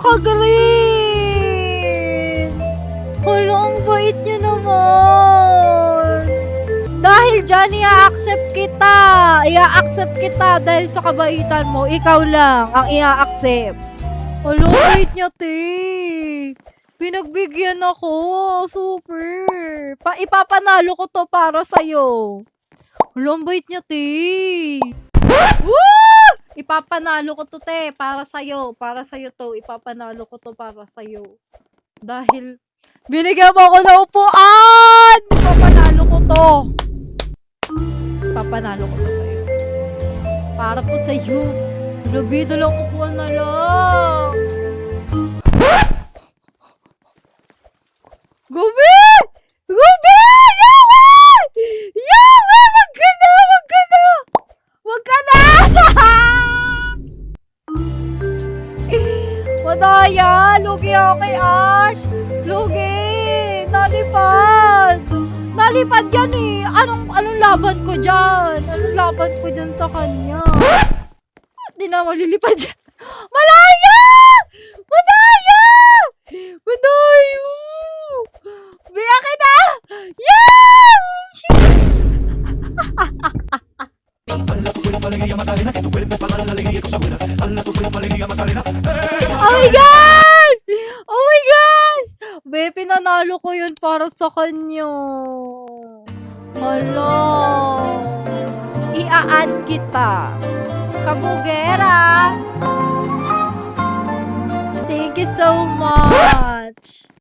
naka-green! Hala, ang bait niyo naman! Dahil dyan, i-accept kita! I-accept kita dahil sa kabaitan mo. Ikaw lang ang i-accept. Hala, ang bait niya, te! Pinagbigyan ako. Super! Ipapanalo ko to para sa'yo. Hala, ang bait niya, te! Woo! Ipapanalo ko to, te, para sa'yo. Para sa'yo to. Ipapanalo ko to para sa'yo. Dahil binigyan mo ako ng upuan! Ipapanalo ko to. Ipapanalo ko to sa'yo. Para to sa'yo. Grabe, dalang upuan na lang. Gabi! Gabi! Yawa! Yawa! Wag ka na! Wag ka na! Wag ka na! Madaya! Lugi ako kay Ash! Lugi! Nalipad! Nalipad yan eh! Anong laban ko dyan? Anong laban ko dyan sa kanya? Di na malilipad yan. Malaya! Madaya! Madayo! Biyakin na! Yes! Oh my gosh! Oh my gosh! Be, pinanalo ko yun para sa kanya. Hala. I-a-add kita. Kabugera. Thank you so much.